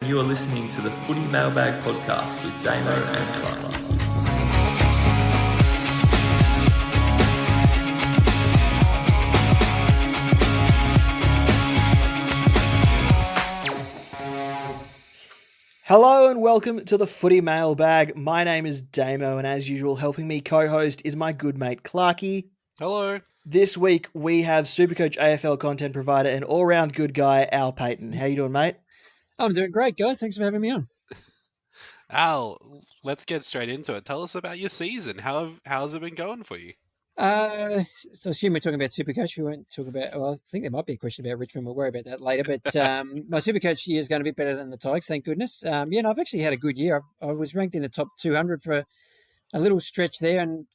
You are listening to the Footy Mailbag Podcast with Damo and Clarky. Hello and welcome to the Footy Mailbag. My name is Damo, and as usual, helping me co-host is my good mate Clarky. Hello. This week we have SuperCoach AFL content provider and all-round good guy Al Paton. How you doing, mate? I'm doing great, guys. Thanks for having me on. Al, let's get straight into it. Tell us about your season. How's it been going for you? So assume we're talking about SuperCoach. We won't talk about, well, I think there might be a question about Richmond. We'll worry about that later. But my SuperCoach year is going to be better than the Tigers, thank goodness. I've actually had a good year. I was ranked in the top 200 for a little stretch there and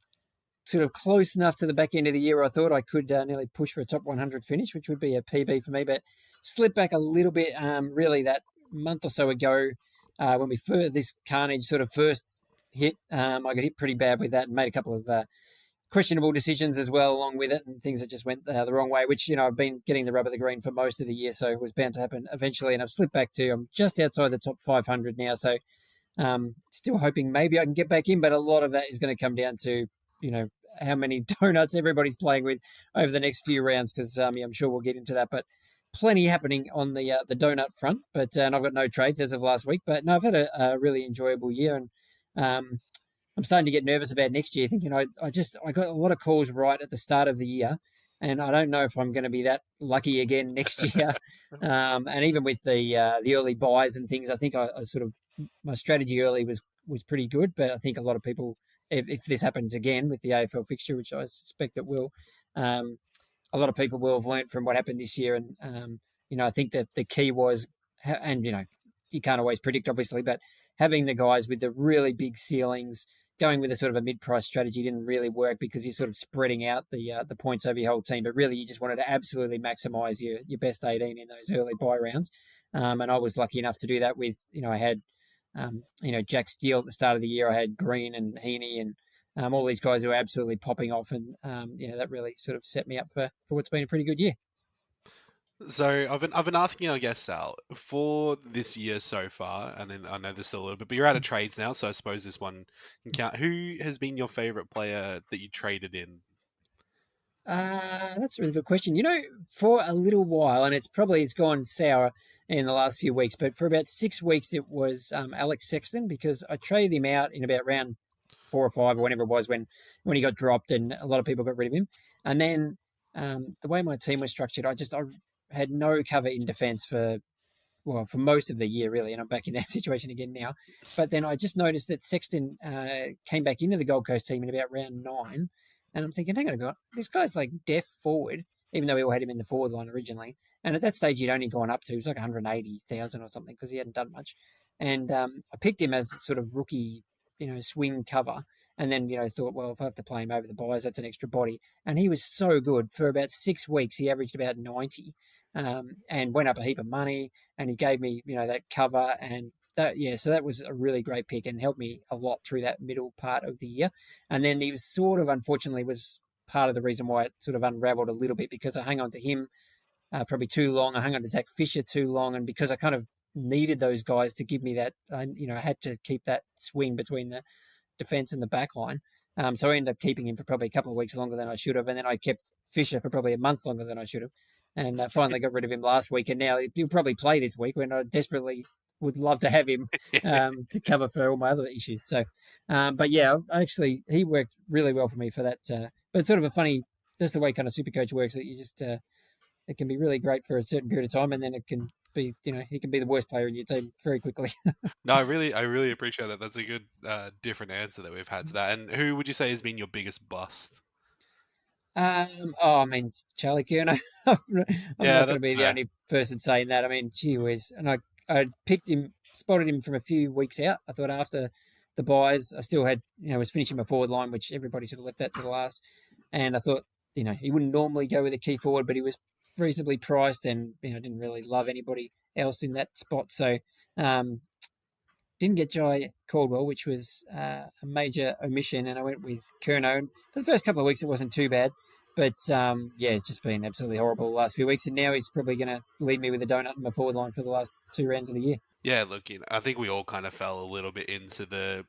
sort of close enough to the back end of the year. I thought I could nearly push for a top 100 finish, which would be a PB for me, but slipped back a little bit really that month or so ago when this carnage sort of first hit. I got hit pretty bad with that and made a couple of questionable decisions as well along with it, and things that just went the wrong way, which, I've been getting the rub of the green for most of the year, so it was bound to happen eventually, and I've slipped back to, I'm just outside the top 500 now, so still hoping maybe I can get back in, but a lot of that is going to come down to, how many donuts everybody's playing with over the next few rounds, because I'm sure we'll get into that, but plenty happening on the donut front, but and I've got no trades as of last week, but no, I've had a really enjoyable year, and I'm starting to get nervous about next year, thinking I got a lot of calls right at the start of the year, and I don't know if I'm going to be that lucky again next year. And even with the early buys and things, I think I sort of, my strategy early was pretty good, but I think a lot of people, if this happens again with the AFL fixture, which I suspect it will, a lot of people will have learnt from what happened this year, and I think that the key was, and you can't always predict obviously, but having the guys with the really big ceilings. Going with a sort of a mid-price strategy didn't really work because you're sort of spreading out the points over your whole team. But really, you just wanted to absolutely maximise your best 18 in those early buy rounds. And I was lucky enough to do that with, I had, Jack Steele at the start of the year. I had Green and Heaney and all these guys who were absolutely popping off. And, that really sort of set me up for what's been a pretty good year. So I've been asking our guests, Al, for this year so far, and then I know this a little bit, but you're out of trades now, so I suppose this one can count. Who has been your favourite player that you traded in? That's a really good question. For a little while, and it's gone sour in the last few weeks, but for about 6 weeks it was Alex Sexton, because I traded him out in about round 4 or 5 or whenever it was when he got dropped, and a lot of people got rid of him. And then the way my team was structured, I had no cover in defence for most of the year, really, and I'm back in that situation again now. But then I just noticed that Sexton came back into the Gold Coast team in about round 9, and I'm thinking, hang on a minute, this guy's like deaf forward, even though we all had him in the forward line originally. And at that stage, he'd only gone up to, it was like 180,000 or something, because he hadn't done much. And I picked him as sort of rookie, swing cover. And then, thought, well, if I have to play him over the buys, that's an extra body. And he was so good. For about 6 weeks, he averaged about 90 and went up a heap of money. And he gave me, that cover. And so that was a really great pick and helped me a lot through that middle part of the year. And then he was sort of, unfortunately, was part of the reason why it sort of unraveled a little bit, because I hung on to him probably too long. I hung on to Zach Fisher too long. And because I kind of needed those guys to give me that, I had to keep that swing between the defence and the back line. So I ended up keeping him for probably a couple of weeks longer than I should have. And then I kept Fisher for probably a month longer than I should have. And finally got rid of him last week. And now he'll probably play this week when I desperately would love to have him to cover for all my other issues. So, but yeah, actually, he worked really well for me for that. But it's sort of a funny, that's the way kind of SuperCoach works, that you just, it can be really great for a certain period of time, and then it can be, he can be the worst player in your team very quickly. No, I really appreciate that. That's a good, different answer that we've had to that. And who would you say has been your biggest bust? Charlie Curnow. I'm not going to be the only person saying that. I mean, gee whiz. And I picked him, spotted him from a few weeks out. I thought after the buys, I still had, was finishing my forward line, which everybody sort of left that to the last. And I thought, he wouldn't normally go with a key forward, but he was reasonably priced, and didn't really love anybody else in that spot. So didn't get Jai Caldwell, which was a major omission, and I went with Curnow. For the first couple of weeks, it wasn't too bad. But, it's just been absolutely horrible the last few weeks. And now he's probably going to lead me with a donut in my forward line for the last 2 rounds of the year. Yeah, look, I think we all kind of fell a little bit into the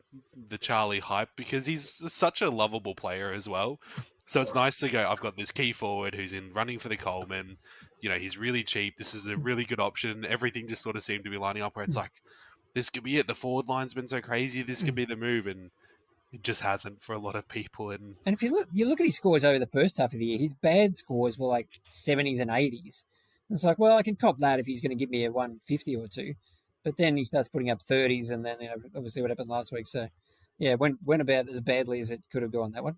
Charlie hype because he's such a lovable player as well. So it's nice to go, I've got this key forward who's in running for the Coleman. He's really cheap. This is a really good option. Everything just sort of seemed to be lining up where it's like, this could be it. The forward line's been so crazy. This could be the move. And it just hasn't for a lot of people. And And if you look at his scores over the first half of the year, his bad scores were like 70s and 80s. And it's like, well, I can cop that if he's going to give me a 150 or two. But then he starts putting up 30s, and then obviously what happened last week. So, yeah, went about as badly as it could have gone, that one.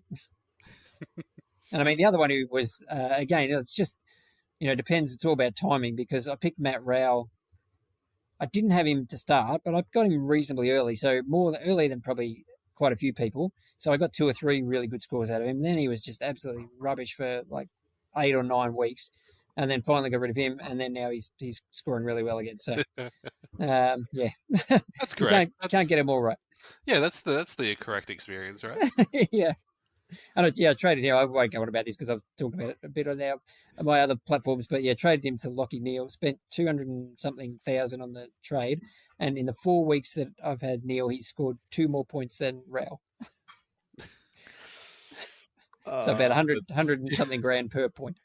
And I mean, the other one who was, again, it's just, depends. It's all about timing because I picked Matt Rowell. I didn't have him to start, but I got him reasonably early. So more early than probably quite a few people. So I got 2 or 3 really good scores out of him. Then he was just absolutely rubbish for like 8 or 9 weeks. And then finally got rid of him. And then now he's scoring really well again. So, yeah. that's correct. Can't get him all right. Yeah, that's the correct experience, right? Yeah. And I traded him. I won't go on about this because I've talked about it a bit on my other platforms. But yeah, traded him to Lockie Neal. Spent 200 and something thousand on the trade, and in the 4 weeks that I've had Neal, he's scored 2 more points than Rowell. So about 100 and something grand per point.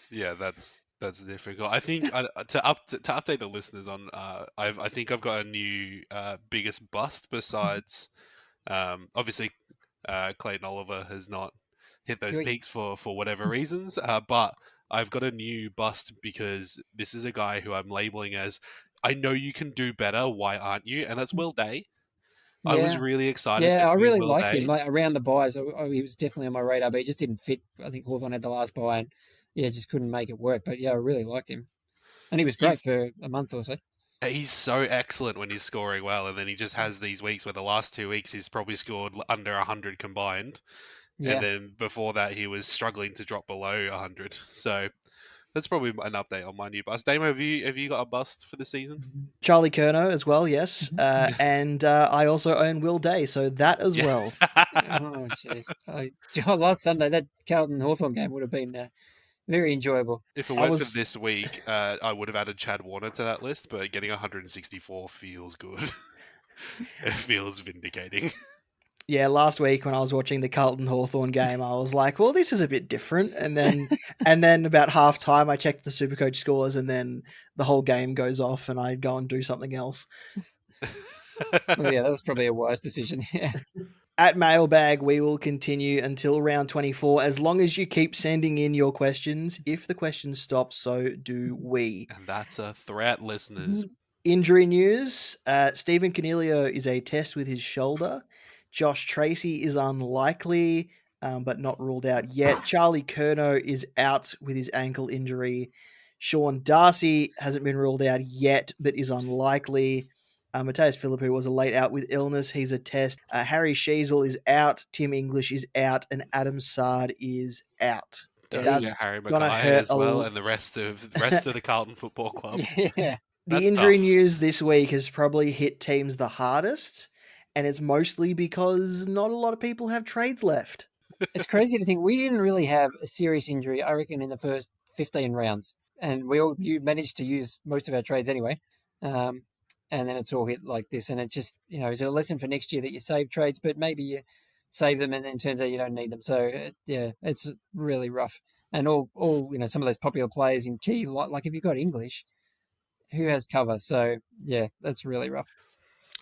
Yeah, that's difficult. I think to update the listeners on, I think I've got a new biggest bust besides, obviously. Clayton Oliver has not hit those peaks for whatever reasons, but I've got a new bust because this is a guy who I'm labeling as, I know you can do better, why aren't you? And that's Will Day. Yeah. I was really excited. Yeah, I really Will liked Day. him. Like around the buys, he was definitely on my radar, but he just didn't fit. I think Hawthorn had the last buy, and just couldn't make it work. But yeah, I really liked him, and he was great for a month or so. He's so excellent when he's scoring well, and then he just has these weeks where the last 2 weeks he's probably scored under 100 combined. Yeah. And then before that, he was struggling to drop below 100. So that's probably an update on my new bust. Damo, have you got a bust for the season? Charlie Curnow as well, yes. And I also own Will Day, so that as well. Oh, jeez. Last Sunday, that Carlton Hawthorn game would have been very enjoyable. If it weren't for this week, I would have added Chad Warner to that list, but getting 164 feels good. It feels vindicating. Yeah, last week when I was watching the Carlton Hawthorn game, I was like, well, this is a bit different. And then about half time, I checked the SuperCoach scores, and then the whole game goes off and I go and do something else. Well, yeah, that was probably a wise decision. Yeah. At Mailbag, we will continue until round 24, as long as you keep sending in your questions. If the questions stop, so do we. And that's a threat, listeners. Injury news. Stephen Canelio is a test with his shoulder. Josh Tracy is unlikely, but not ruled out yet. Charlie Curnow is out with his ankle injury. Sean Darcy hasn't been ruled out yet, but is unlikely. Mateus Philippou was a late out with illness. He's a test. Harry Sheasel is out. Tim English is out. And Adam Sard is out. That's Harry Mackay as well, and the rest of the Carlton Football Club. Yeah. The injury news this week has probably hit teams the hardest, and it's mostly because not a lot of people have trades left. It's crazy to think we didn't really have a serious injury, I reckon, in the first 15 rounds. And you managed to use most of our trades anyway. And then it's all hit like this. And it just, is a lesson for next year that you save trades, but maybe you save them and then it turns out you don't need them. So, it's really rough. And all some of those popular players in key, like if you've got English, who has cover? So, yeah, that's really rough.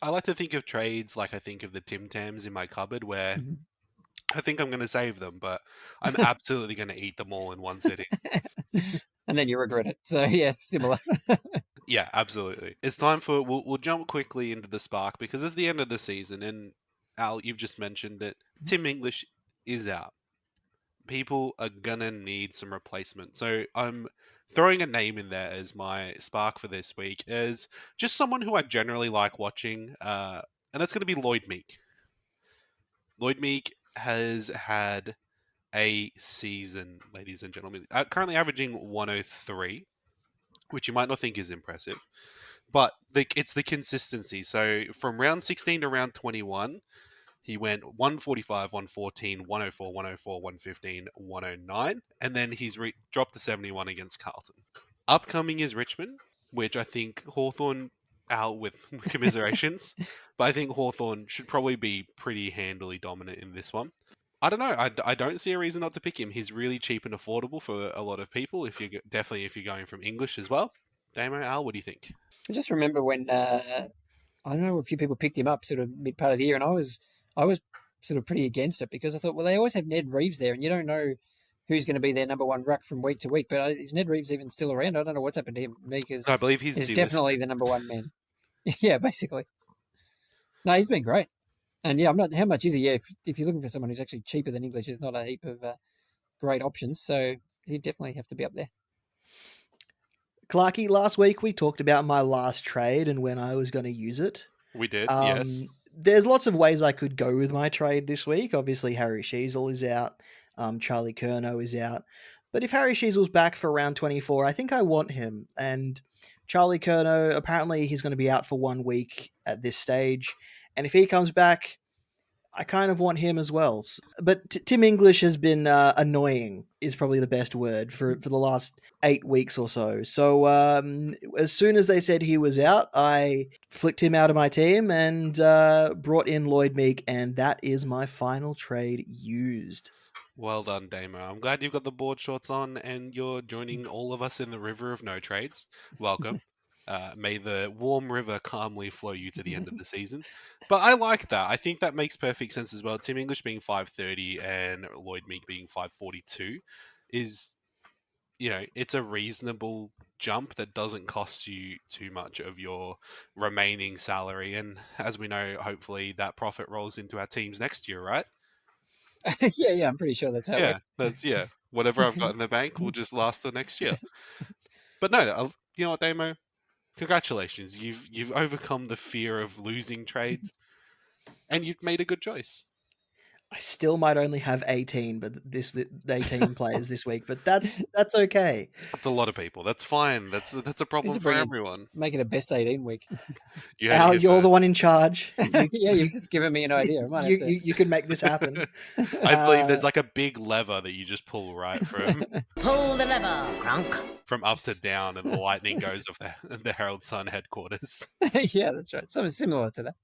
I like to think of trades like I think of the Tim Tams in my cupboard where I think I'm going to save them, but I'm absolutely going to eat them all in one sitting. And then you regret it. So, yeah, similar. Yeah, absolutely. It's time for... We'll jump quickly into the spark because it's the end of the season. And, Al, you've just mentioned that Tim English is out. People are going to need some replacement. So I'm throwing a name in there as my spark for this week as just someone who I generally like watching, and that's going to be Lloyd Meek. Lloyd Meek has had a season, ladies and gentlemen, currently averaging 103, which you might not think is impressive, but it's the consistency. So from round 16 to round 21, he went 145, 114, 104, 104, 115, 109, and then he's dropped to 71 against Carlton. Upcoming is Richmond, which I think Hawthorn out with commiserations, but I think Hawthorn should probably be pretty handily dominant in this one. I don't know. I don't see a reason not to pick him. He's really cheap and affordable for a lot of people. Definitely if you're going from English as well. Damo, Al, what do you think? I just remember when I don't know, a few people picked him up sort of mid part of the year, and I was sort of pretty against it because I thought, well, they always have Ned Reeves there, and you don't know who's going to be their number one ruck from week to week. But is Ned Reeves even still around? I don't know what's happened to him because I believe he's definitely the number one man. Yeah, basically. No, he's been great. And yeah, I'm not. How much is he? Yeah, if you're looking for someone who's actually cheaper than English, there's not a heap of great options. So he'd definitely have to be up there. Clarky, last week we talked about my last trade and when I was going to use it. We did, yes. There's lots of ways I could go with my trade this week. Obviously, Harry Sheasel is out. Charlie Curnow is out. But if Harry Sheasel's back for round 24, I think I want him. And Charlie Curnow, apparently he's going to be out for 1 week at this stage. And if he comes back, I kind of want him as well. But Tim English has been annoying, is probably the best word, for the last 8 weeks or so. So as soon as they said he was out, I flicked him out of my team and brought in Lloyd Meek, and that is my final trade used. Well done, Damo. I'm glad you've got the board shorts on and you're joining all of us in the river of no trades. Welcome. May the warm river calmly flow you to the end of the season. But I like that. I think that makes perfect sense as well. Tim English being 530 and Lloyd Meek being 542 is, it's a reasonable jump that doesn't cost you too much of your remaining salary. And as we know, hopefully that profit rolls into our teams next year, right? Yeah, I'm pretty sure that's how it works. Whatever I've got in the bank will just last the next year. But no, you know what, Damo? Congratulations, you've overcome the fear of losing trades, and you've made a good choice. I still might only have 18, but 18 players this week, but that's okay. That's a lot of people. That's fine. That's a problem for everyone. Make it a best 18 week. Al, you're the one in charge. Yeah, you've just given me an idea. You can make this happen. I believe there's like a big lever that you just pull right from. Pull the lever, Crunk. From up to down, and the lightning goes off the Herald Sun headquarters. Yeah, that's right. Something similar to that.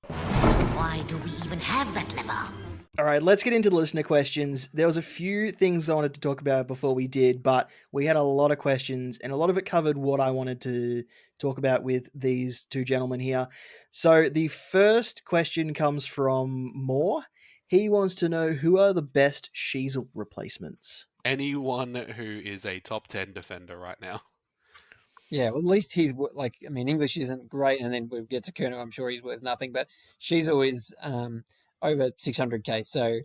Why do we even have that lever? All right, let's get into the listener questions. There was a few things I wanted to talk about before we did, but we had a lot of questions, and a lot of it covered what I wanted to talk about with these two gentlemen here. So the first question comes from Moore. He wants to know, who are the best Sheasel replacements? Anyone who is a top 10 defender right now. Yeah, well, at least he's English isn't great, and then we'll get to Curnow. I'm sure he's worth nothing, but Sheasel is over 600k, so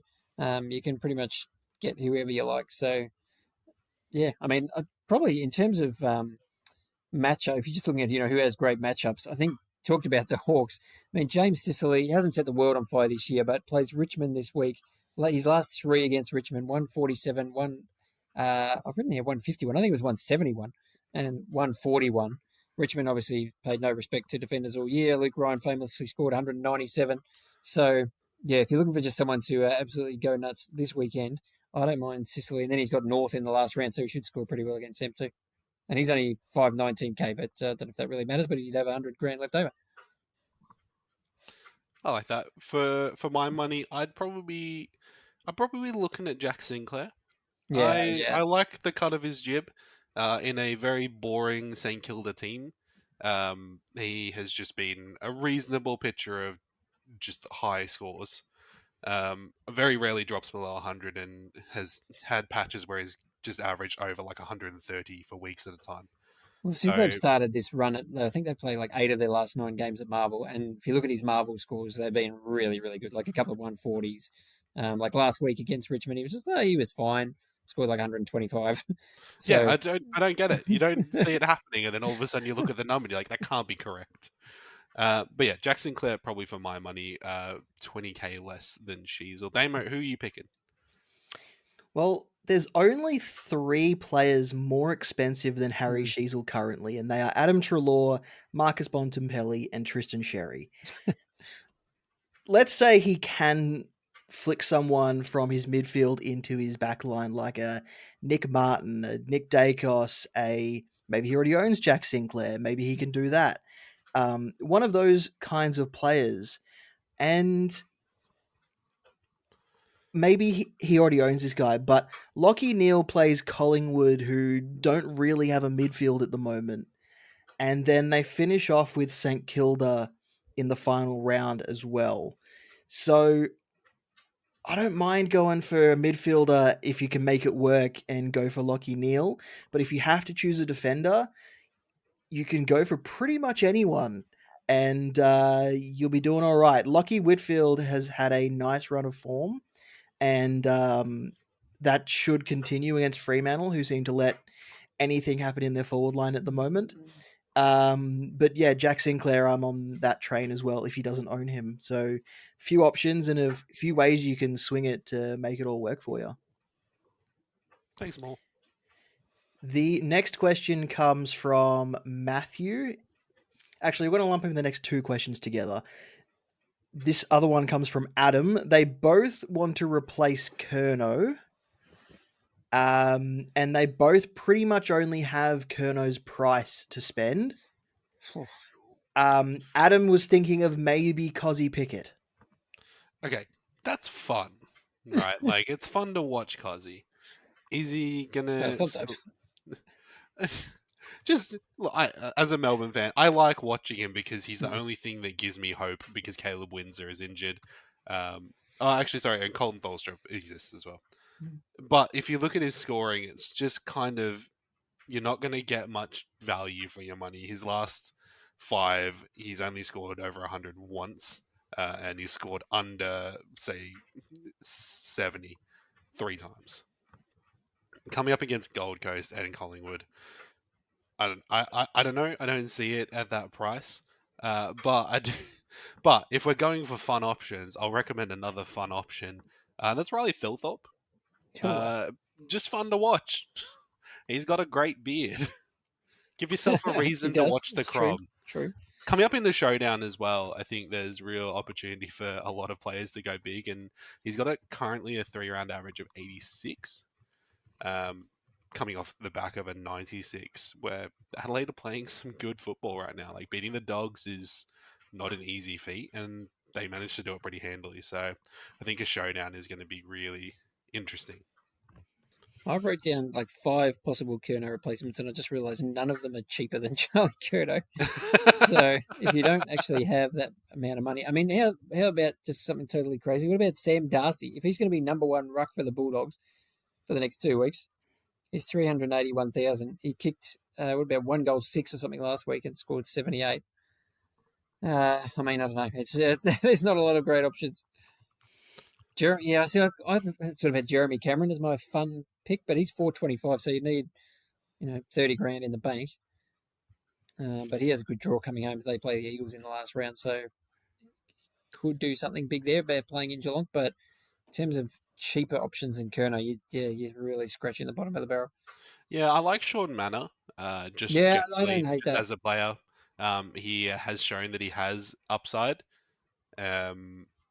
you can pretty much get whoever you like. So, yeah, probably in terms of matchup, if you're just looking at who has great matchups, I think talked about the Hawks. James Sicily hasn't set the world on fire this year, but plays Richmond this week. His last 3 against Richmond, 147, I've written here 151. I think it was 171 and 141. Richmond obviously paid no respect to defenders all year. Luke Ryan famously scored 197. So, yeah, if you're looking for just someone to absolutely go nuts this weekend, I don't mind Sicily. And then he's got North in the last round, so he should score pretty well against them too. And he's only 519k, but I don't know if that really matters, but he'd have 100 grand left over. I like that. For my money, I'm probably looking at Jack Sinclair. I like the cut of his jib in a very boring St Kilda team. He has just been a reasonable pitcher of just high scores. Very rarely drops below 100 and has had patches where he's just averaged over like 130 for weeks at a time. Well, since they've started this run, I think they played like 8 of their last 9 games at Marvel. And if you look at his Marvel scores, they've been really, really good. Like a couple of 140s. Like last week against Richmond, he was fine. Scored like 125. So, yeah, I don't get it. You don't see it happening, and then all of a sudden you look at the number and you're like, that can't be correct. But yeah, Jack Sinclair probably for my money, 20k less than Sheasel. Damo, who are you picking? Well, there's only 3 players more expensive than Harry Sheasel currently, and they are Adam Treloar, Marcus Bontempelli, and Tristan Sherry. Let's say he can flick someone from his midfield into his back line, like a Nick Martin, a Nick Dacos, maybe he already owns Jack Sinclair. Maybe he can do that. One of those kinds of players. And maybe he already owns this guy, but Lockie Neal plays Collingwood, who don't really have a midfield at the moment. And then they finish off with St Kilda in the final round as well. So I don't mind going for a midfielder if you can make it work and go for Lockie Neal. But if you have to choose a defender, you can go for pretty much anyone. And you'll be doing all right. Lockie Whitfield has had a nice run of form, and that should continue against Fremantle, who seem to let anything happen in their forward line at the moment. But yeah, Jack Sinclair, I'm on that train as well if he doesn't own him. So few options and a few ways you can swing it to make it all work for you. Thanks, Maul. The next question comes from Matthew. Actually, we're going to lump in the next two questions together. This other one comes from Adam. They both want to replace Curnow. And they both pretty much only have Curnow's price to spend. Adam was thinking of maybe Cozzy Pickett. Okay, that's fun, right? Like, it's fun to watch Cozzy. Is he gonna... sometimes. Just, look, as a Melbourne fan, I like watching him because he's the only thing that gives me hope because Caleb Windsor is injured. And Colin Tholstrup exists as well. But if you look at his scoring, it's just kind of, you're not going to get much value for your money. His last 5, he's only scored over 100 once, and he's scored under, say, 70 3 times. Coming up against Gold Coast and Collingwood, I don't know. I don't see it at that price, but I do. But if we're going for fun options, I'll recommend another fun option. That's Riley Thilthorpe. Just fun to watch. He's got a great beard. Give yourself a reason to watch the Crom. True. Coming up in the showdown as well, I think there's real opportunity for a lot of players to go big, and he's got currently a 3-round average of 86. Coming off the back of a 96, where Adelaide are playing some good football right now. Like, beating the Dogs is not an easy feat, and they managed to do it pretty handily. So I think a showdown is going to be really interesting. I wrote down like 5 possible Curnow replacements, and I just realised none of them are cheaper than Charlie Curnow. So if you don't actually have that amount of money, I mean, how about just something totally crazy? What about Sam Darcy? If he's going to be number 1 ruck for the Bulldogs for the next 2 weeks, he's 381,000. He kicked what about 1 goal 6 or something last week and scored 78. I mean, I don't know. It's there's not a lot of great options. I sort of had Jeremy Cameron as my fun pick, but he's 425, so you need 30 grand in the bank. But he has a good draw coming home. They play the Eagles in the last round, so could do something big there by playing in Geelong. But in terms of cheaper options in Curnow, you're really scratching the bottom of the barrel. Yeah, I like Sean Manor. I don't hate that as a player. He has shown that he has upside.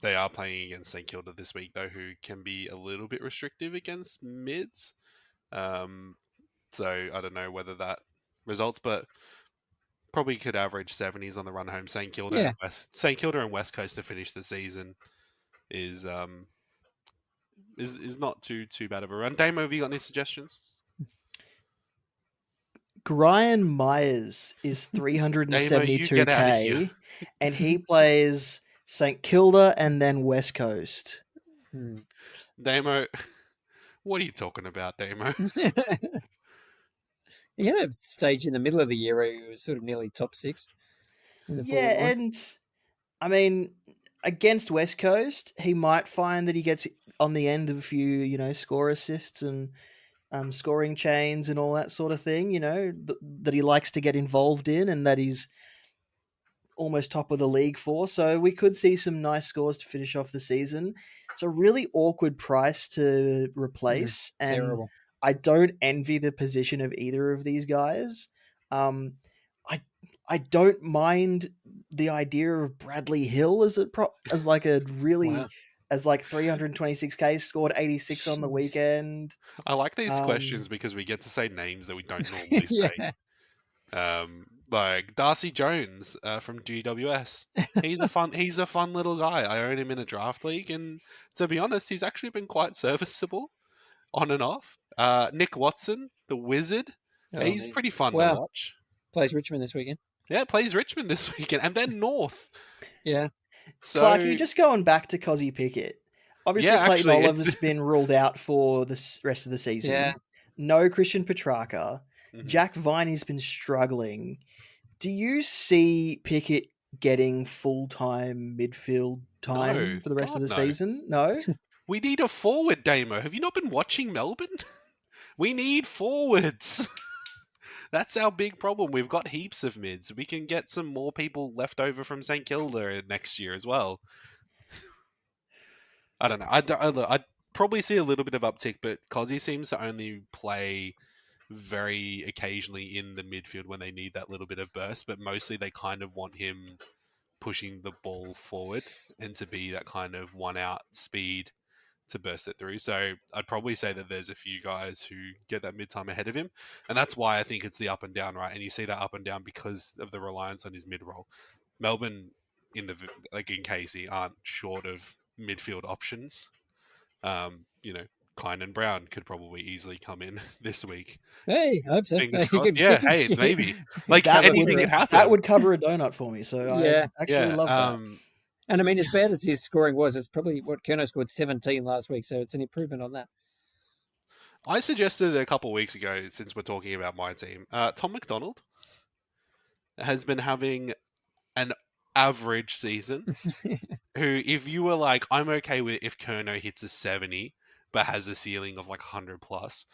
They are playing against St Kilda this week, though, who can be a little bit restrictive against mids. So I don't know whether that results, but probably could average 70s on the run home. St Kilda and West Coast to finish the season is not too bad of a run. Damo, have you got any suggestions? Brian Myers is 372k, and he plays St Kilda and then West Coast. Damo, what are you talking about, Damo? He had a stage in the middle of the year where he was sort of nearly top 6 in the forward line. And I mean, against West Coast, he might find that he gets on the end of a few, score assists and scoring chains and all that sort of thing, that he likes to get involved in and that he's almost top of the league for. So we could see some nice scores to finish off the season. It's a really awkward price to replace, and terrible. I don't envy the position of either of these guys. I don't mind the idea of Bradley Hill as like a really Wow. as like 326k, scored 86 on the weekend. I like these questions because we get to say names that we don't normally say. like Darcy Jones from GWS. He's a fun little guy. I own him in a draft league, and to be honest, he's actually been quite serviceable on and off. Nick Watson, the Wizard, he's pretty fun to watch. Plays Richmond this weekend. Yeah, plays Richmond this weekend, and then North. Yeah. So, Clarky, just going back to Cozzy Pickett. Obviously, Yeah, Clayton actually, Oliver's been ruled out for the rest of the season. Yeah. No Christian Petrarca. Mhm. Jack Viney's been struggling. Do you see Pickett getting full-time midfield time No. for the rest of God, the no. season? No? We need a forward, Damo. Have you not been watching Melbourne? We need forwards. That's our big problem. We've got heaps of mids. We can get some more people left over from St Kilda next year as well. I don't know. I'd probably see a little bit of uptick, but Cozzy seems to only play very occasionally in the midfield when they need that little bit of burst, but mostly they kind of want him pushing the ball forward and to be that kind of one-out speed to burst it through. So I'd probably say that there's a few guys who get that mid-time ahead of him, and that's why I think it's the up and down, right? And you see that up and down because of the reliance on his mid-roll. Melbourne, in Casey, aren't short of midfield options. Klein and Brown could probably easily come in this week. Hey, I hope so. Fingers crossed. Yeah, hey, maybe. Like, That anything would- could happen. That would cover a donut for me, so Yeah. I actually love that. And I mean, as bad as his scoring was, it's probably what Kerno scored 17 last week, so it's an improvement on that. I suggested a couple of weeks ago, since we're talking about my team, Tom McDonald has been having an average season. Who, if you were like, I'm okay with if Kerno hits a 70, but has a ceiling of like 100 plus,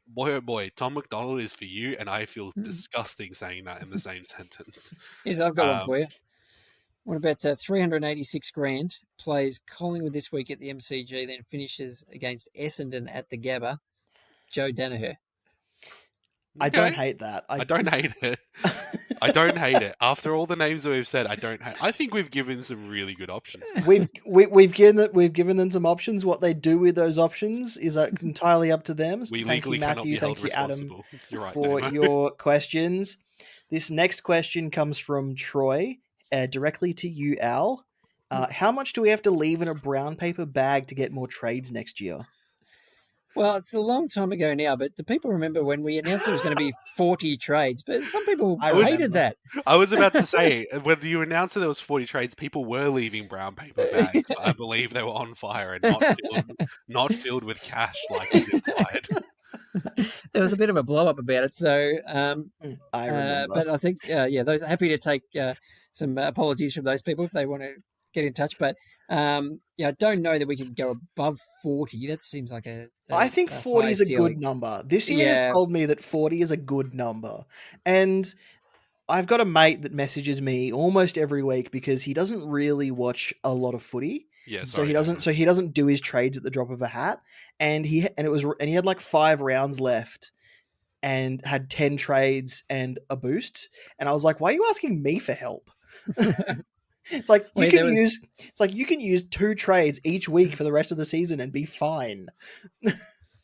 boy oh boy, Tom McDonald is for you, and I feel disgusting saying that in the same sentence. Yes, I've got one for you. What about 386 grand? Plays Collingwood this week at the MCG, then finishes against Essendon at the Gabba. Joe Danaher. I don't hate that. I don't hate it. I don't hate it. After all the names that we've said, I think we've given some really good options. We've given them some options. What they do with those options is entirely up to them. We Thank legally you, cannot Matthew. be held Thank you, Adam, responsible. You're right, for Damo. your questions. This next question comes from Troy, directly to you, Al. How much do we have to leave in a brown paper bag to get more trades next year? Well, it's a long time ago now, but do people remember when we announced there was going to be 40 trades? But some people hated that. I was about to say, when you announced that there was 40 trades, people were leaving brown paper bags. But I believe they were on fire and not filled with cash like is implied. There was a bit of a blow up about it. So, I remember. but I think, those happy to take some apologies from those people if they want to get in touch. But I don't know that we could go above 40. That seems like I think 40 is a good number. This year has told me that 40 is a good number. And I've got a mate that messages me almost every week because he doesn't really watch a lot of footy. Yeah, so he doesn't do his trades at the drop of a hat. And he had like 5 rounds left and had 10 trades and a boost. And I was like, why are you asking me for help? It's like you can use 2 trades each week for the rest of the season and be fine. There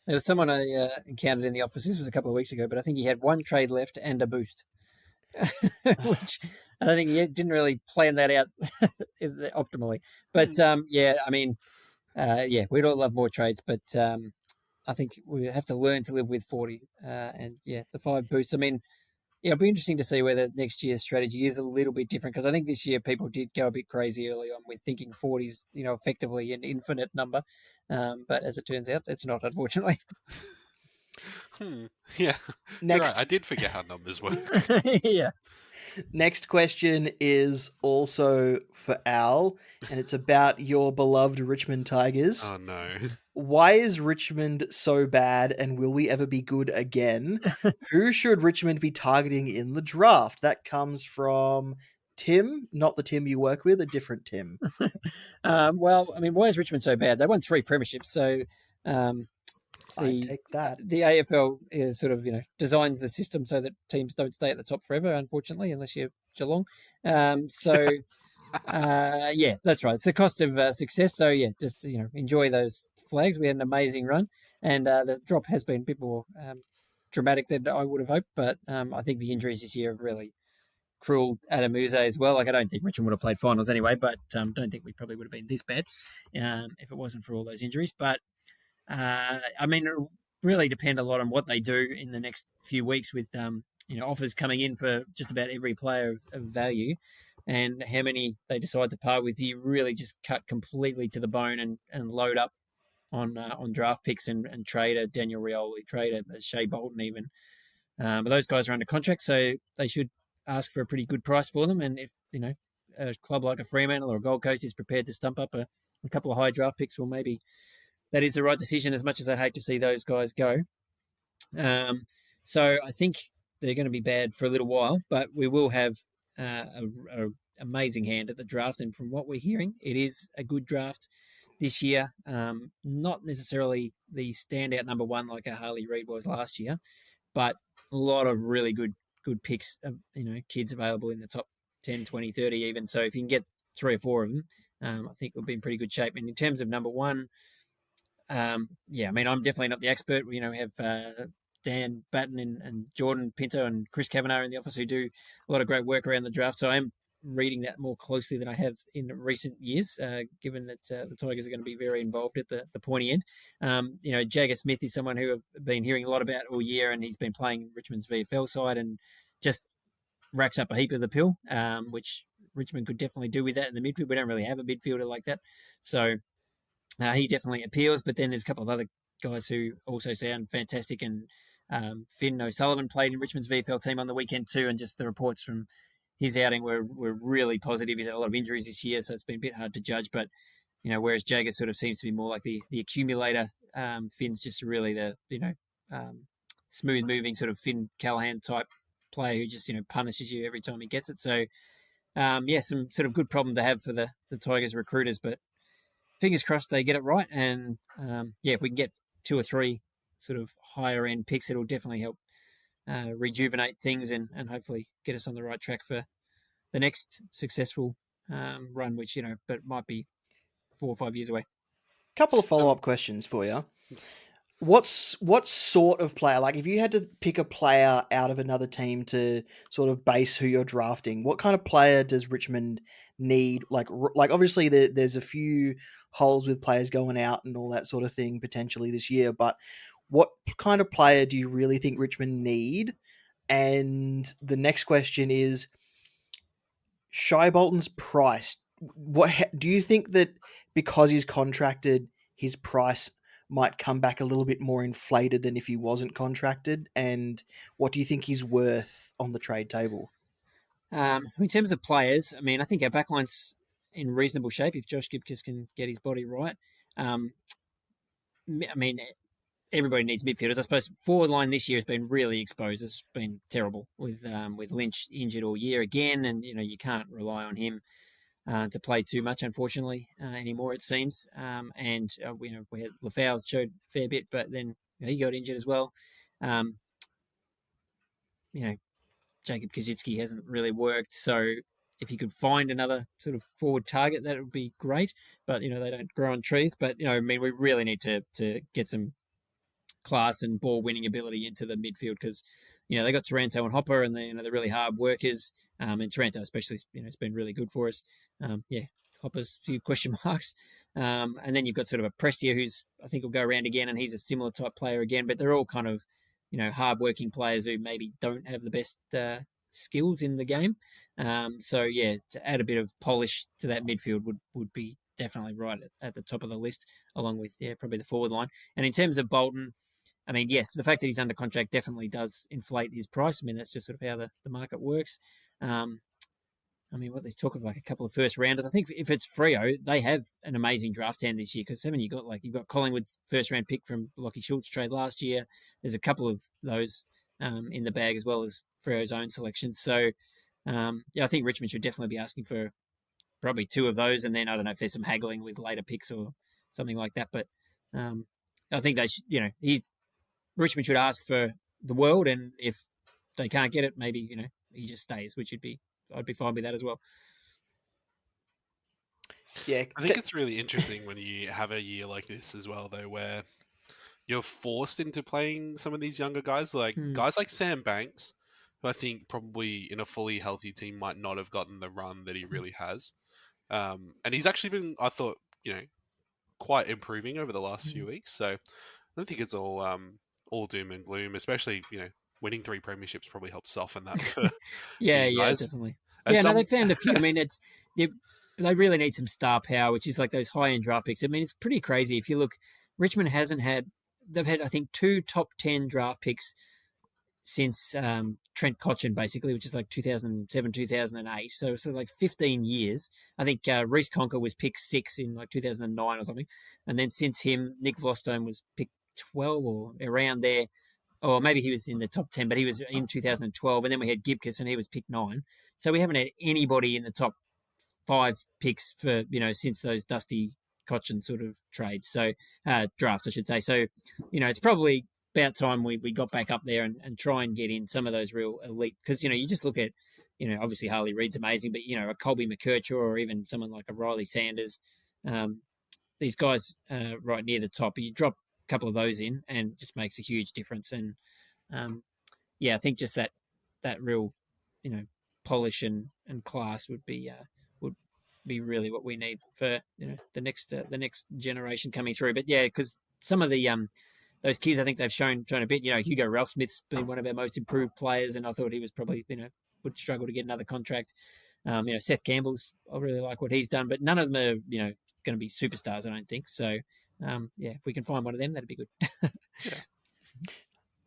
was someone I encountered in the office. This was a couple of weeks ago, but I think he had 1 trade left and a boost, which I don't think he didn't really plan that out optimally. But we'd all love more trades, but I think we have to learn to live with 40 and the 5 boosts. I mean, it'll be interesting to see whether next year's strategy is a little bit different because I think this year people did go a bit crazy early on with thinking 40 is, effectively an infinite number. But as it turns out, it's not, unfortunately. Yeah. Next, right. I did forget how numbers work. Yeah. Next question is also for Al, and it's about your beloved Richmond Tigers. Oh, no. Why is Richmond so bad, and will we ever be good again? Who should Richmond be targeting in the draft? That comes from Tim, not the Tim you work with, a different Tim. Well, I mean, why is Richmond so bad? They won 3 premierships, so I take that. The AFL is sort of, designs the system so that teams don't stay at the top forever, unfortunately, unless you're Geelong. That's right. It's the cost of success. So, just, enjoy those flags. We had an amazing run, and the drop has been a bit more dramatic than I would have hoped, but I think the injuries this year have really cruel Adamuze as well. Like, I don't think Richmond would have played finals anyway, but don't think we probably would have been this bad if it wasn't for all those injuries. But, I mean, it'll really depend a lot on what they do in the next few weeks with, offers coming in for just about every player of value and how many they decide to part with. Do you really just cut completely to the bone and load up on draft picks and trade a Daniel Rioli, trade a Shea Bolton even? But those guys are under contract, so they should ask for a pretty good price for them. And if, a club like a Fremantle or a Gold Coast is prepared to stump up a couple of high draft picks, well, maybe that is the right decision, as much as I'd hate to see those guys go. So I think they're going to be bad for a little while, but we will have a amazing hand at the draft. And from what we're hearing, it is a good draft this year. Not necessarily the standout number one like a Harley Reid was last year, but a lot of really good picks, kids available in the top 10, 20, 30 even. So if you can get 3 or 4 of them, I think we'll be in pretty good shape. And in terms of number one, I'm definitely not the expert. We have Dan Batten and Jordan Pinto and Chris Kavanagh in the office who do a lot of great work around the draft. So I'm reading that more closely than I have in recent years, given that the Tigers are going to be very involved at the pointy end. Jagger Smith is someone who I've been hearing a lot about all year, and he's been playing Richmond's VFL side and just racks up a heap of the pill, which Richmond could definitely do with that in the midfield. We don't really have a midfielder like that. So he definitely appeals, but then there's a couple of other guys who also sound fantastic. And Finn O'Sullivan played in Richmond's VFL team on the weekend too, and just the reports from his outing were really positive. He's had a lot of injuries this year, so it's been a bit hard to judge. But, whereas Jagger sort of seems to be more like the accumulator, Finn's just really the, smooth-moving sort of Finn Callahan type player who just, punishes you every time he gets it. So, some sort of good problem to have for the Tigers recruiters, but fingers crossed they get it right. And, if we can get 2 or 3 sort of higher-end picks, it'll definitely help rejuvenate things and hopefully get us on the right track for the next successful run, which, but might be 4 or 5 years away. Couple of follow-up questions for you. What sort of player, like if you had to pick a player out of another team to sort of base who you're drafting, what kind of player does Richmond need? Like obviously there's a few holes with players going out and all that sort of thing potentially this year, but what kind of player do you really think Richmond need? And the next question is Shai Bolton's price. What do you think that because he's contracted, his price might come back a little bit more inflated than if he wasn't contracted? And what do you think he's worth on the trade table? In terms of players, I think our backline's in reasonable shape if Josh Gibcus can get his body right. Everybody needs midfielders. I suppose forward line this year has been really exposed. It's been terrible with Lynch injured all year again, and you can't rely on him to play too much, unfortunately, anymore it seems. We had Lafau showed a fair bit, but then he got injured as well. Jacob Kaczynski hasn't really worked, so if you could find another sort of forward target, that would be great. But they don't grow on trees. But we really need to get some class and ball winning ability into the midfield because they got Taranto and Hopper and they're really hard workers, and Taranto especially has been really good for us. Hopper's a few question marks, and then you've got sort of a Prestia who's I think will go around again, and he's a similar type player again, but they're all kind of hard working players who maybe don't have the best skills in the game. To add a bit of polish to that midfield would be definitely right at the top of the list, along with probably the forward line. And in terms of Bolton, yes, the fact that he's under contract definitely does inflate his price. That's just sort of how the market works. What there's talk of like a couple of first rounders. I think if it's Freo, they have an amazing draft hand this year because you've got Collingwood's first round pick from Lockie Schultz trade last year. There's a couple of those in the bag as well as Freo's own selections. So I think Richmond should definitely be asking for probably 2 of those, and then I don't know if there's some haggling with later picks or something like that. But I think they should, Richmond should ask for the world, and if they can't get it, maybe he just stays, which I'd be fine with that as well. Yeah, I think it's really interesting when you have a year like this as well, though, where you're forced into playing some of these younger guys, guys like Sam Banks, who I think probably in a fully healthy team might not have gotten the run that he really has. And he's actually been, I thought, quite improving over the last few weeks. So I don't think it's all doom and gloom, especially, winning 3 premierships probably helps soften that for Yeah, you guys. definitely. They found a few. I mean, they really need some star power, which is like those high-end draft picks. I mean, it's pretty crazy. If you look, Richmond they've had, I think, 2 top 10 draft picks since Trent Cotchin, basically, which is like 2007, 2008. So like 15 years. I think Reece Conker was picked 6 in like 2009 or something. And then since him, Nick Vostone was picked 12 or around there. Or maybe he was in the top 10, but he was in 2012. And then we had Gibcus, and he was picked 9. So we haven't had anybody in the top 5 picks for, since those Dusty Cochin sort of trades. So drafts, I should say. So, it's probably about time we got back up there and try and get in some of those real elite. Because, you just look at, obviously Harley Reid's amazing, but, a Colby McKercher or even someone like a Riley Sanders, these guys right near the top, you drop couple of those in and just makes a huge difference. And I think just that real polish and class would be really what we need for the next generation coming through. But because some of the those kids, I think they've shown a bit. Hugo Ralphsmith's been one of our most improved players, and I thought he was probably would struggle to get another contract. Seth Campbell's, I really like what he's done, but none of them are going to be superstars, I don't think. So if we can find one of them, that'd be good.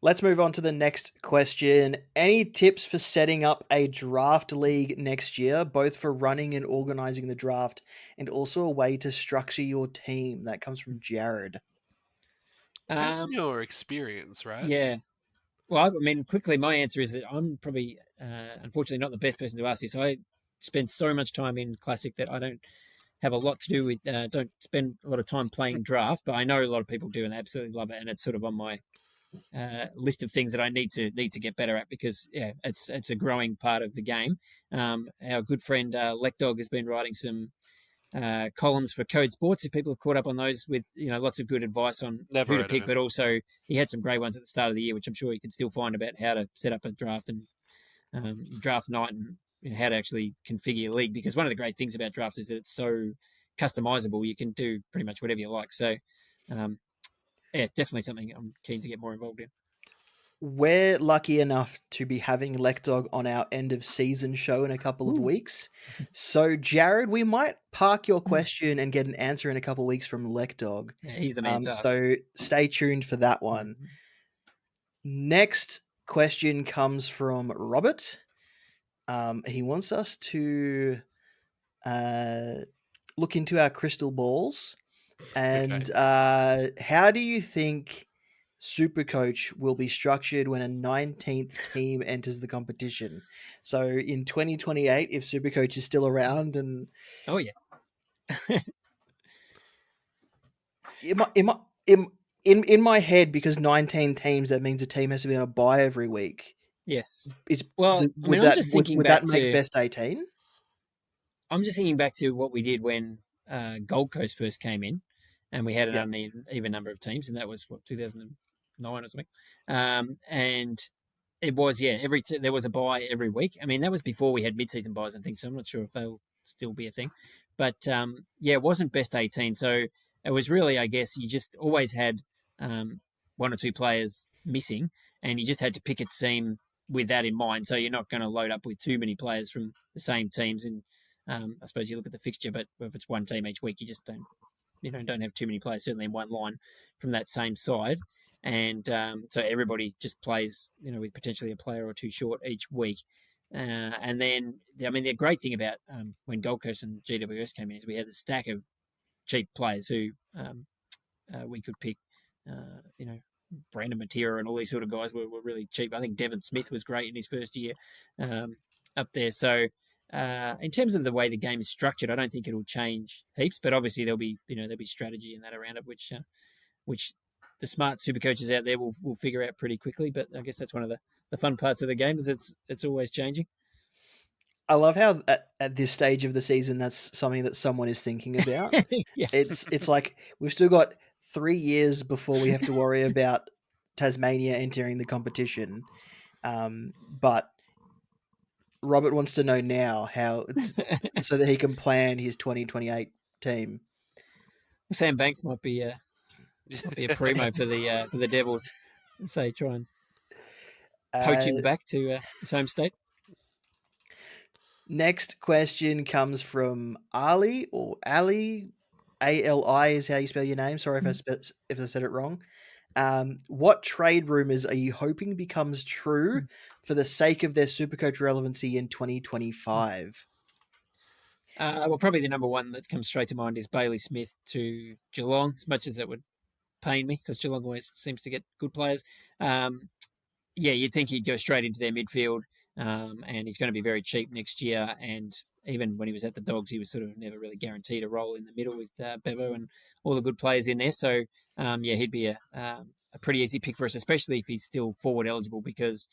Let's move on to the next question. Any tips for setting up a draft league next year, both for running and organizing the draft, and also a way to structure your team? That comes from Jared. Your experience, right? Yeah. Well, I mean, quickly, my answer is that I'm probably, unfortunately, not the best person to ask this. I spend so much time in Classic that I don't have a lot to do with, don't spend a lot of time playing draft, but I know a lot of people do and they absolutely love it. And it's sort of on my list of things that I need to get better at because, it's a growing part of the game. Our good friend Lekdog has been writing some columns for Code Sports. If people have caught up on those with lots of good advice on who to pick, but also he had some great ones at the start of the year, which I'm sure you can still find about how to set up a draft and draft night and how to actually configure your league. Because one of the great things about draft is that it's so customizable. You can do pretty much whatever you like. So, definitely something I'm keen to get more involved in. We're lucky enough to be having Lekdog on our end of season show in a couple of weeks. So, Jared, we might park your question and get an answer in a couple of weeks from Lekdog. Yeah, he's the man to ask. So stay tuned for that one. Next question comes from Robert. He wants us to look into our crystal balls. And how do you think SuperCoach will be structured when a 19th team enters the competition? So in 2028, if SuperCoach is still around, and oh yeah, in my head, because 19 teams, that means a team has to be on a bye every week. Yes. Would that make best 18? I'm just thinking back to what we did when Gold Coast first came in, and we had an uneven number of teams, and that was 2009 or something. And it was there was a bye every week. I mean, that was before we had mid-season buys and things, so I'm not sure if they'll still be a thing. But it wasn't best 18, so it was really, I guess, you just always had one or two players missing, and you just had to pick a team with that in mind. So you're not going to load up with too many players from the same teams. And I suppose you look at the fixture, but if it's one team each week, you just don't have too many players, certainly in one line from that same side. And so everybody just plays, with potentially a player or two short each week. And then, the great thing about when Gold Coast and GWS came in is we had a stack of cheap players who we could pick, Brandon Matera and all these sort of guys were really cheap. I think Devon Smith was great in his first year up there. So in terms of the way the game is structured, I don't think it'll change heaps, but obviously there'll be strategy and that around it, which the smart super coaches out there will figure out pretty quickly. But I guess that's one of the fun parts of the game is it's always changing. I love how at this stage of the season, that's something that someone is thinking about. Yeah. It's like we've still got 3 years before we have to worry about Tasmania entering the competition. But Robert wants to know now how, so that he can plan his 2028 team. Sam Banks might be a primo for the Devils if they try and poach him back to his home state. Next question comes from Ali or Ali. Ali is how you spell your name. Sorry if I said it wrong. What trade rumors are you hoping becomes true for the sake of their SuperCoach relevancy in 2025? Well, probably the number one that comes straight to mind is Bailey Smith to Geelong, as much as that would pain me because Geelong always seems to get good players. Yeah, you'd think he'd go straight into their midfield, and he's going to be very cheap next year. And even when he was at the Dogs, he was sort of never really guaranteed a role in the middle with Bevo and all the good players in there. So, yeah, he'd be a pretty easy pick for us, especially if he's still forward eligible, because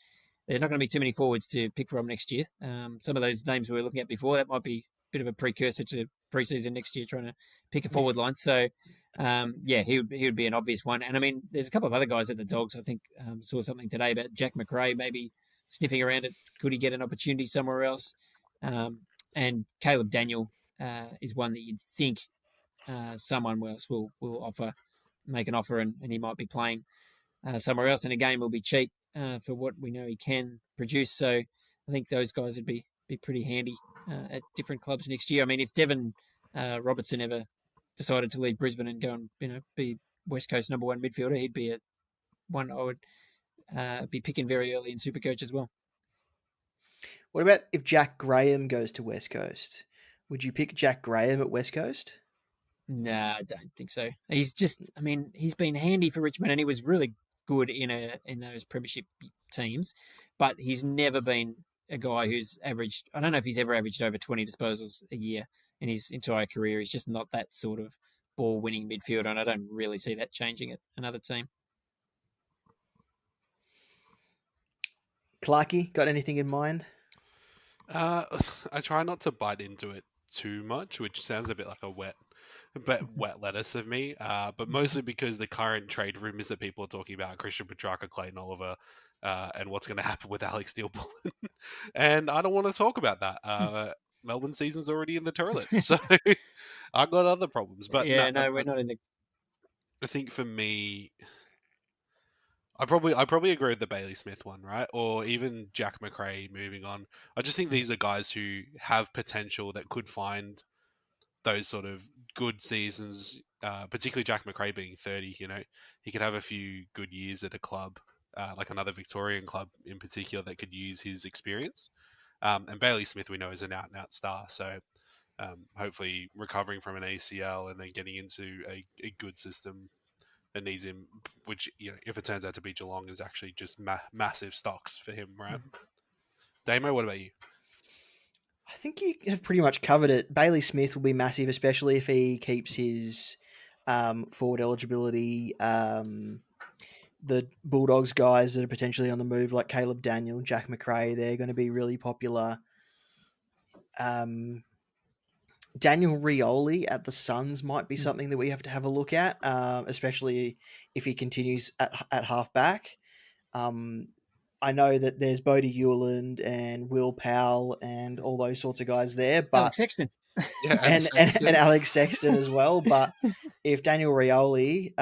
there's not going to be too many forwards to pick from next year. Some of those names we were looking at before, that might be a bit of a precursor to preseason next year, trying to pick a forward line. So, yeah, he would be an obvious one. And I mean, there's a couple of other guys at the Dogs. I think saw something today about Jack McRae maybe sniffing around it. Could he get an opportunity somewhere else? And Caleb Daniel is one that you'd think someone else will make an offer, and he might be playing somewhere else. And again, will be cheap for what we know he can produce. So I think those guys would be pretty handy at different clubs next year. I mean, if Devon Robertson ever decided to leave Brisbane and go and be West Coast number one midfielder, he'd be one I would be picking very early in SuperCoach as well. What about if Jack Graham goes to West Coast? Would you pick Jack Graham at West Coast? Nah, I don't think so. He's just, I mean, he's been handy for Richmond, and he was really good in those premiership teams, but he's never been a guy who's averaged, I don't know if he's ever averaged over 20 disposals a year in his entire career. He's just not that sort of ball-winning midfielder, and I don't really see that changing at another team. Clarky, got anything in mind? I try not to bite into it too much, which sounds a bit like a wet lettuce of me, but mostly because the current trade rumors that people are talking about, Christian Petrarca, Clayton Oliver, and what's going to happen with Alex Steele-Bullen. And I don't want to talk about that. Melbourne season's already in the toilet, so I've got other problems. But yeah, no, we're not in the... I think for me, I probably agree with the Bailey Smith one, right? Or even Jack McRae moving on. I just think these are guys who have potential that could find those sort of good seasons, particularly Jack McRae being 30, he could have a few good years at a club, like another Victorian club in particular that could use his experience. And Bailey Smith, we know, is an out-and-out star. So hopefully recovering from an ACL and then getting into a good system that needs him, which, if it turns out to be Geelong, is actually just massive stocks for him, right? Damo, what about you? I think you have pretty much covered it. Bailey Smith will be massive, especially if he keeps his forward eligibility. The Bulldogs guys that are potentially on the move, like Caleb Daniel, Jack McRae, they're going to be really popular. Daniel Rioli at the Suns might be something that we have to have a look at, especially if he continues at halfback. I know that there's Bodie Hewland and Will Powell and all those sorts of guys there, but Alex Sexton. Yeah, and Alex Sexton as well. But if Daniel Rioli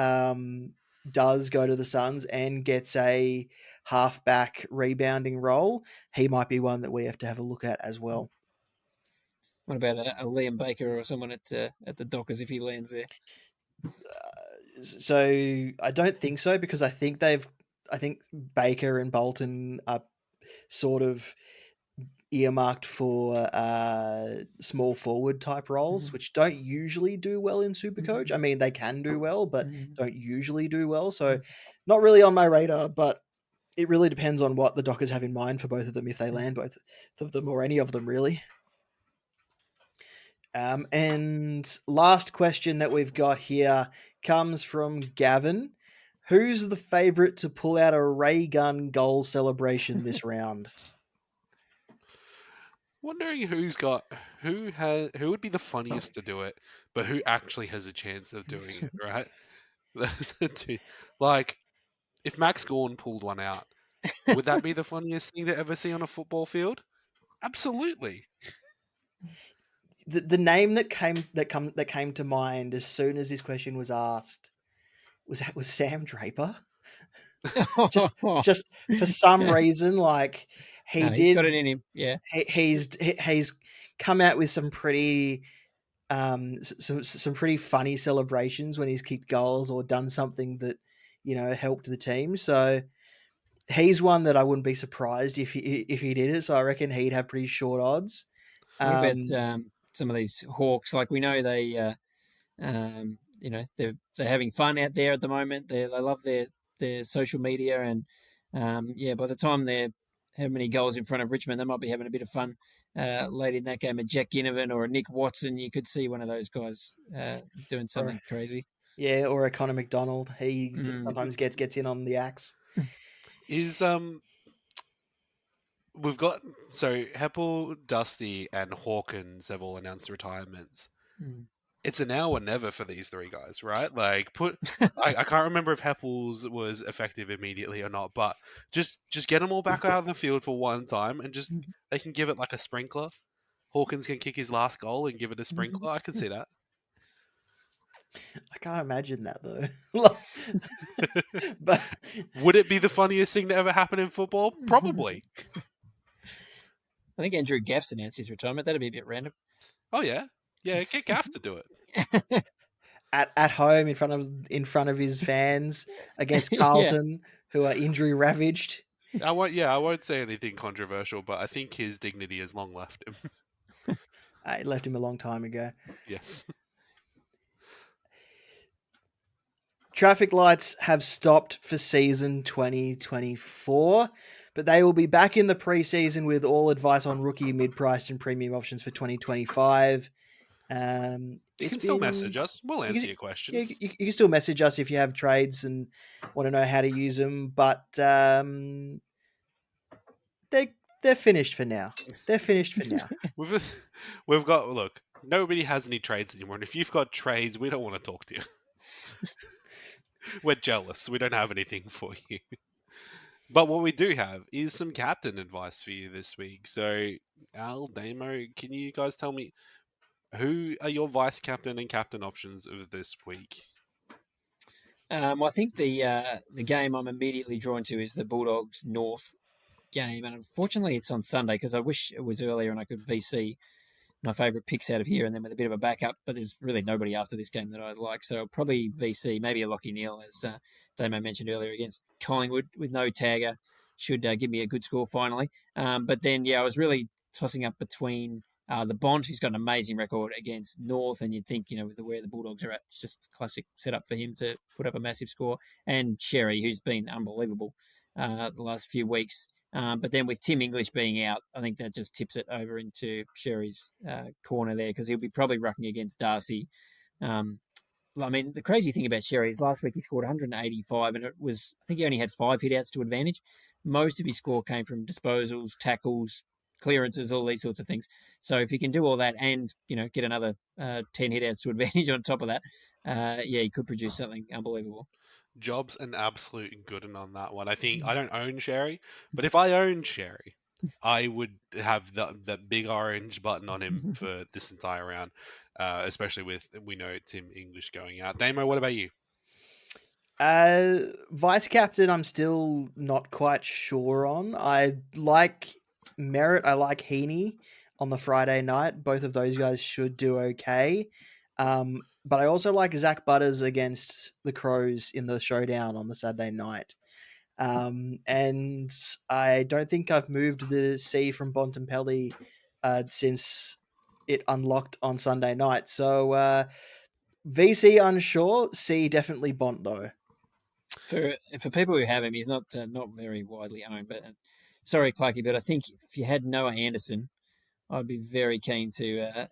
does go to the Suns and gets a halfback rebounding role, he might be one that we have to have a look at as well. What about a Liam Baker or someone at the Dockers if he lands there? So I don't think so, because I think Baker and Bolton are sort of earmarked for small forward type roles, which don't usually do well in SuperCoach. I mean, they can do well, but don't usually do well. So not really on my radar, but it really depends on what the Dockers have in mind for both of them, if they land both of them or any of them, really. And last question that we've got here comes from Gavin. Who's the favourite to pull out a ray gun goal celebration this round? Wondering who would be the funniest to do it, but who actually has a chance of doing it, right? Like, if Max Gawn pulled one out, would that be the funniest thing to ever see on a football field? Absolutely. The name that came to mind as soon as this question was asked was Sam Draper. Just for some reason, like he's got it in him. Yeah, he's come out with some pretty some pretty funny celebrations when he's kicked goals or done something that helped the team. So he's one that I wouldn't be surprised if he did it. So I reckon he'd have pretty short odds. What about some of these Hawks? Like we know they're having fun out there at the moment. They love their social media, and by the time they're how many goals in front of Richmond, they might be having a bit of fun late in that game. A Jack Ginnivan or a Nick Watson, you could see one of those guys doing something crazy. Yeah, or a Connor McDonald. He sometimes gets in on the axe. Is we've got Heppel, Dusty, and Hawkins have all announced retirements. It's a now or never for these three guys, right? Like, I can't remember if Heppel's was effective immediately or not, but just get them all back out of the field for one time, and just they can give it like a sprinkler. Hawkins can kick his last goal and give it a sprinkler. I can see that. I can't imagine that though. But would it be the funniest thing to ever happen in football? Probably. I think Andrew Gaff's announced his retirement. That'd be a bit random. Oh yeah. Yeah, get Gaff to do it. At home in front of his fans against Carlton, who are injury ravaged. I won't say anything controversial, but I think his dignity has long left him. It left him a long time ago. Yes. Traffic lights have stopped for season 2024, but they will be back in the preseason with all advice on rookie, mid-priced, and premium options for 2025. You can still message us. We'll answer your questions. You can still message us if you have trades and want to know how to use them, but they're finished for now. They're finished for now. We've got, look, nobody has any trades anymore, and if you've got trades, we don't want to talk to you. We're jealous. We don't have anything for you. But what we do have is some captain advice for you this week. So, Al, Damo, can you guys tell me who are your vice captain and captain options of this week? I think the game I'm immediately drawn to is the Bulldogs North game, and unfortunately it's on Sunday because I wish it was earlier and I could VC my favourite picks out of here and then with a bit of a backup, but there's really nobody after this game that I like, so probably VC, maybe a Lockie Neal, as Damo mentioned earlier, against Collingwood with no tagger, should give me a good score finally. But then, I was really tossing up between the Bond, who's got an amazing record against North, and you'd think, with where the Bulldogs are at, it's just a classic setup for him to put up a massive score, and Sherry, who's been unbelievable the last few weeks. But then with Tim English being out, I think that just tips it over into Sherry's corner there, because he'll be probably rucking against Darcy. I mean, the crazy thing about Sherry is last week he scored 185, and I think he only had 5 hitouts to advantage. Most of his score came from disposals, tackles, clearances, all these sorts of things. So if he can do all that and, get another 10 hitouts to advantage on top of that, he could produce something unbelievable. Job's an absolute good one on that one. I think I don't own Sherry, but if I owned Sherry, I would have the big orange button on him for this entire round, especially with, we know, Tim English going out. Damo, what about you? Vice captain, I'm still not quite sure on. I like Merritt. I like Heaney on the Friday night. Both of those guys should do okay. But I also like Zach Butters against the Crows in the showdown on the Saturday night. And I don't think I've moved the C from Bontempelli since it unlocked on Sunday night. So VC unsure, C definitely Bont though. For people who have him, he's not very widely owned. But sorry, Clarky, but I think if you had Noah Anderson, I'd be very keen to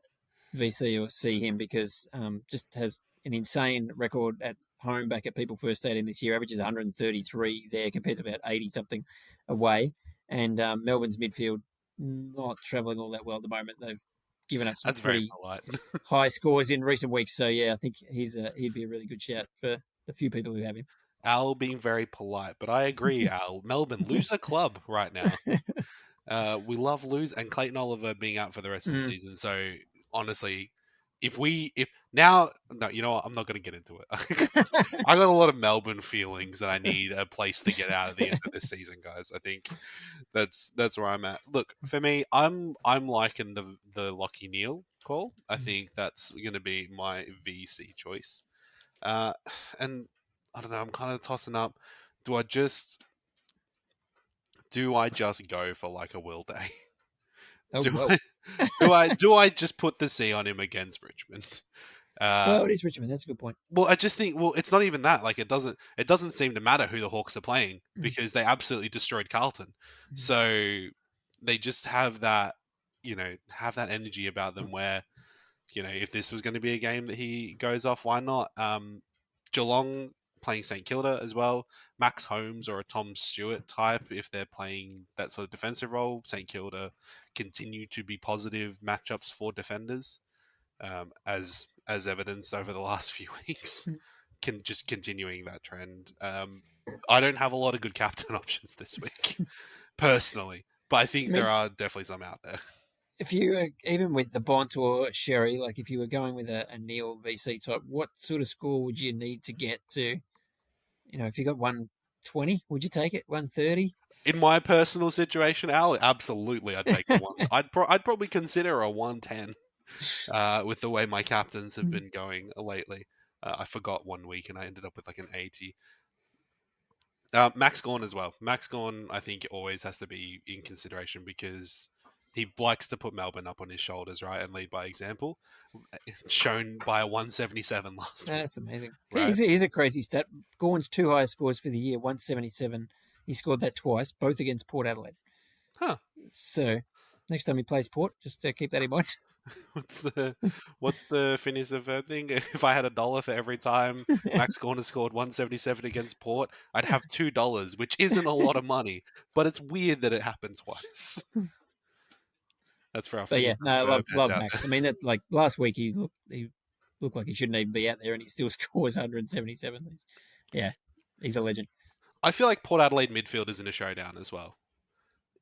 VC or see him, because just has an insane record at home back at People First Stadium this year. Averages 133 there compared to about 80 something away. And Melbourne's midfield not travelling all that well at the moment. They've given up some pretty high scores in recent weeks. So I think he'd be a really good shout for the few people who have him. Al being very polite, but I agree, Al. Melbourne lose a club right now. We love lose and Clayton Oliver being out for the rest of the season. So honestly, if now, no, you know what? I'm not going to get into it. I got a lot of Melbourne feelings that I need a place to get out at the end of this season, guys. I think that's where I'm at. Look, for me, I'm liking the Lockie Neal call. I think that's going to be my VC choice. And I don't know. I'm kind of tossing up. Do I just go for like a Will Day? Oh, Do whoa. do I just put the C on him against Richmond? Well, it is Richmond. That's a good point. Well, I just think it's not even that. Like it doesn't seem to matter who the Hawks are playing because they absolutely destroyed Carlton. So they just have that, have that energy about them where, if this was going to be a game that he goes off, why not? Geelong playing St Kilda as well. Max Holmes or a Tom Stewart type, if they're playing that sort of defensive role. St Kilda continue to be positive matchups for defenders, as evidenced over the last few weeks. Just continuing that trend. I don't have a lot of good captain options this week, personally, but I think there are definitely some out there. If you even with the Bont or Sherry, like if you were going with a Neil VC type, what sort of score would you need to get to? If you got 120, would you take it? 130? In my personal situation, Al, absolutely, I'd take a one. I'd probably consider a 110. With the way my captains have been going lately, I forgot one week and I ended up with like an 80. Max Gawn as well. Max Gawn, I think, always has to be in consideration because he likes to put Melbourne up on his shoulders, right, and lead by example. Shown by a 177 last week. That's amazing. Right? He's a crazy stat. Gawn's 2 highest scores for the year, 177. He scored that twice, both against Port Adelaide. Huh. So next time he plays Port, just keep that in mind. What's the finish of that thing? If I had $1 for every time Max Gawn has scored 177 against Port, I'd have $2, which isn't a lot of money, but it's weird that it happened twice. That's for our. But yeah, no, I love Max. I mean, that like last week he looked like he shouldn't even be out there, and he still scores 177. Yeah, he's a legend. I feel like Port Adelaide midfield is in a showdown as well.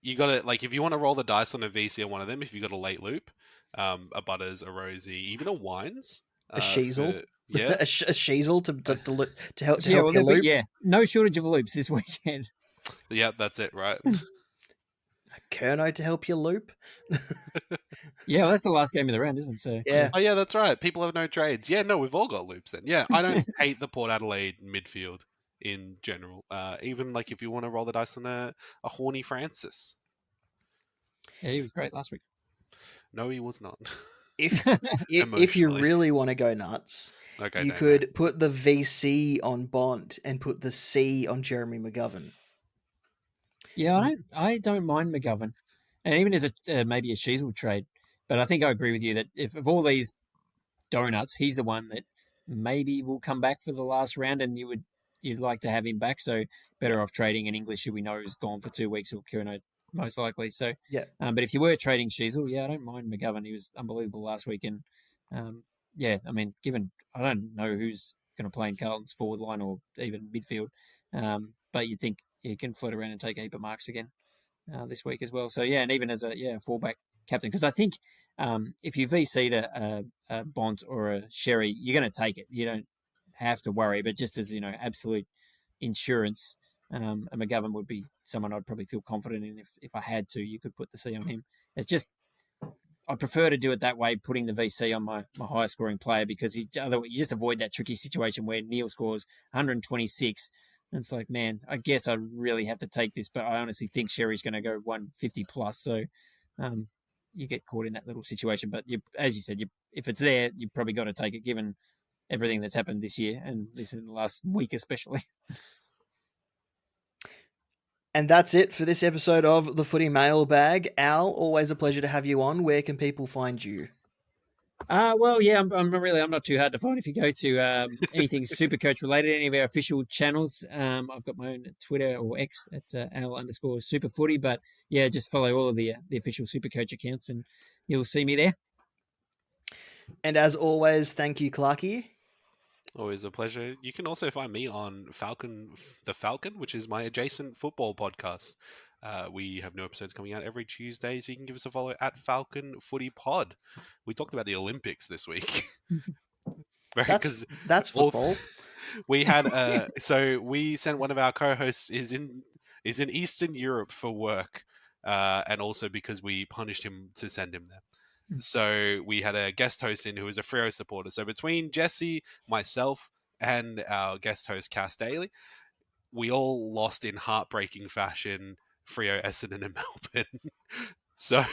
You got to, like, if you want to roll the dice on a VC on one of them, if you got a late loop, a Butters, a Rosie, even a Wines, a Sheasel, yeah, a Sheasel to help you loop. Yeah, no shortage of loops this weekend. Yeah, that's it, right? Kerno to help you loop. Yeah, well, that's the last game of the round, isn't it? So yeah. Oh yeah, that's right. People have no trades. Yeah, no, we've all got loops then. Yeah, I don't hate the Port Adelaide midfield in general. Even like if you want to roll the dice on a horny Francis. Yeah, he was great last week. No, he was not. If you really want to go nuts, you could put the VC on Bont and put the C on Jeremy McGovern. Yeah, I don't mind McGovern, and even as maybe a Sheasel trade, but I think I agree with you that if of all these donuts, he's the one that maybe will come back for the last round, and you'd like to have him back. So better off trading an English who we know is gone for 2 weeks, or Curno most likely. So yeah, but if you were trading Sheasel, yeah, I don't mind McGovern. He was unbelievable last week, and yeah, I mean, given I don't know who's going to play in Carlton's forward line or even midfield, but you'd think he can float around and take a heap of marks again this week as well. So yeah, and even as a fullback captain, because I think if you VC'd a Bont or a Sherry, you're going to take it. You don't have to worry, but just as absolute insurance, a McGovern would be someone I'd probably feel confident in if I had to. You could put the C on him. It's just I prefer to do it that way, putting the VC on my highest scoring player, because you just avoid that tricky situation where Neil scores 126. And it's like, man, I guess I really have to take this, but I honestly think Sherry's going to go 150 plus. So you get caught in that little situation. But as you said, if it's there, you've probably got to take it, given everything that's happened this year and this in the last week especially. And that's it for this episode of the Footy Mailbag. Al, always a pleasure to have you on. Where can people find you? Well, yeah, I'm not too hard to find. If you go to anything SuperCoach related, any of our official channels, I've got my own Twitter or X at Al_SuperFooty. But yeah, just follow all of the official SuperCoach accounts and you'll see me there. And as always, thank you, Clarky. Always a pleasure. You can also find me on The Falcon, which is my adjacent football podcast. We have new episodes coming out every Tuesday, so you can give us a follow at Falcon Footy Pod. We talked about the Olympics this week. That's football. We had so we sent one of our co-hosts is in Eastern Europe for work, and also because we punished him to send him there. So we had a guest host in who was a Freo supporter. So between Jesse, myself, and our guest host Cass Daly, we all lost in heartbreaking fashion. Freo, Essendon, and Melbourne. So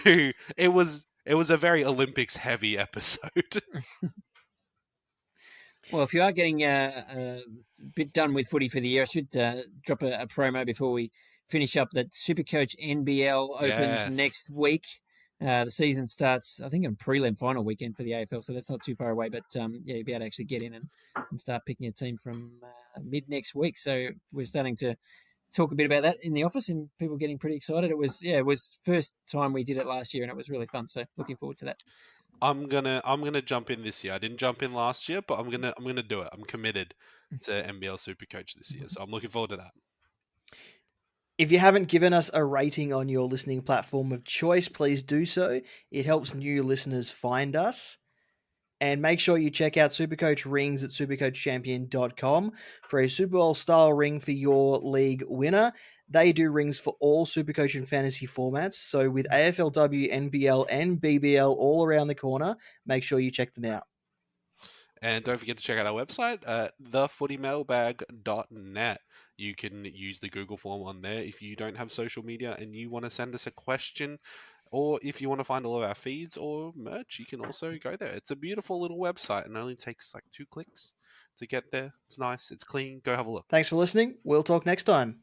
it was a very Olympics heavy episode. Well, if you are getting a bit done with footy for the year, I should drop a promo before we finish up that SuperCoach NBL opens next week. The season starts, I think, on prelim final weekend for the AFL, so that's not too far away. But yeah, you'll be able to actually get in and start picking a team from mid next week. So we're starting to talk a bit about that in the office, and people getting pretty excited. It was first time we did it last year, and it was really fun. So looking forward to that. I'm gonna jump in this year. I didn't jump in last year, but I'm gonna do it. I'm committed to NBL SuperCoach this year, so I'm looking forward to that. If you haven't given us a rating on your listening platform of choice, please do so. It helps new listeners find us. And make sure you check out SuperCoach rings at supercoachchampion.com for a Super Bowl style ring for your league winner. They do rings for all SuperCoach and fantasy formats. So with AFLW, NBL, and BBL all around the corner, make sure you check them out. And don't forget to check out our website, thefootymailbag.net. You can use the Google form on there if you don't have social media and you want to send us a question, or if you want to find all of our feeds or merch, you can also go there. It's a beautiful little website and only takes like 2 clicks to get there. It's nice. It's clean. Go have a look. Thanks for listening. We'll talk next time.